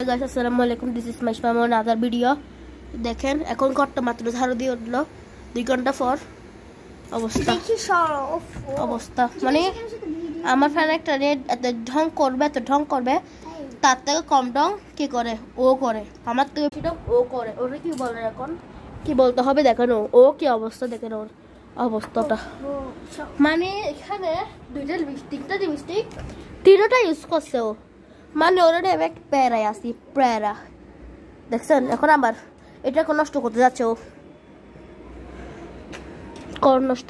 Guys আসসালামু আলাইকুম, this is my মামা আদার ভিডিও। দেখেন এখন কটটা মাত্র ঝাড়ু দিয়ে উঠলো 2 ঘন্টা পর। অবস্থা মানে আমার ফ্যান একটা রেড এত ঢং করবে তার থেকে কম ঢং কি করে ও করে, আমার থেকে বেশি ঢং ও করে। ওরা কি বলে এখন কি বলতে হবে দেখেন, ও কি অবস্থা দেখেন ওর অবস্থাটা। মানে এখানে দুইটা লিপস্টিক তিনটা ইউজ করছে ও, মানে ওরা এক প্যারায় আসি প্যারা দেখছেন। এখন আবার এটা নষ্ট করতে যাচ্ছে ও, কর নষ্ট।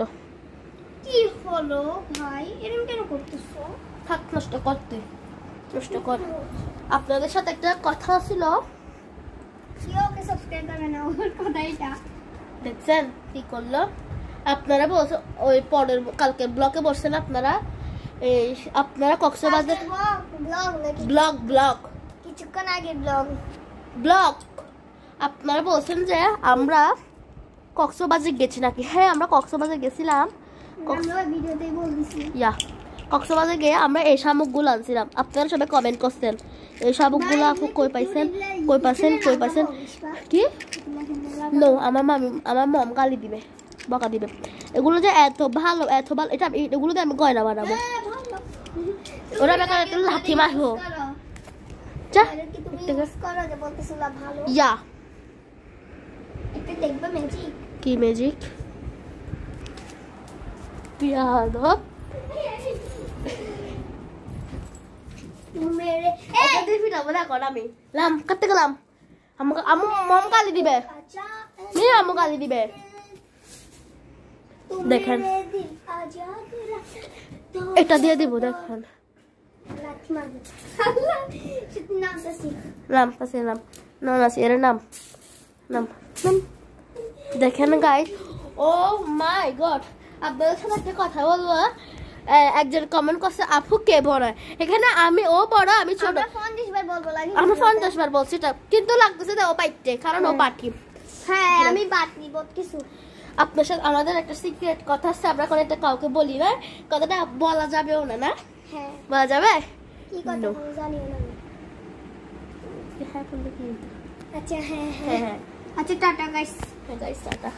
কি হলো ভাই, এরকম কেন করতেছো? থাক নষ্ট কর। আপনাদের সাথে একটা কথা ছিল, ওকে সাবস্ক্রাইব করবে না ওর কথা এটা দেখছেন কি করলো। আপনারা বলছে ওই পরের কালকে ব্লকে বসছেন আপনারা কক্সবাজার ব্লগ কিছুক্ষণ আগে ব্লগ আপনারা বলছেন যে আমরা কক্সবাজার গেছি নাকি। হ্যাঁ আমরা কক্সবাজার গেছিলাম, কক্সবাজার গিয়ে আমরা এই শামুকগুলো আনছিলাম। আপনারা সবাই কমেন্ট করছেন এই শামুকগুলো আপু কই পাইছেন কি নো। আমার মম গালি দিবে, বকা দিবে। এগুলো যে এত ভালো এটা এগুলো দিয়ে আমি গয়না বানাবো। ওরা বেকার একটু লাঠি মারবো কি ম্যাজিক পিয়াদব আমি লাম কাটতে গেলাম। মম গালি দিবে, আম্মু গালি দিবে। দেখেন এটা দিয়ে দিব, দেখেন দেখেন গাইস। ও মাই গড, আপনাদের সাথে একটা কথা বলবো। একজন কমেন্ট করছে আপু কে বড়, এখানে ও বড় আমি ছোট। আমি 50 বার বলছি কিন্তু লাগতেছে ও পাইতে, কারণ ও পাটি। হ্যাঁ আমি পাটি বহুত কিছু। আপনার সাথে আমাদের একটা সিক্রেট কথা আছে, আমরা কোনো একটা কাউকে বলি না, কথাটা বলা যাবেও না। না হ্যাঁ বলা যাবে কি কথা জানিও না। হ্যাঁ বললে কি? আচ্ছা হ্যাঁ আচ্ছা টাটা গাইস। টাটা।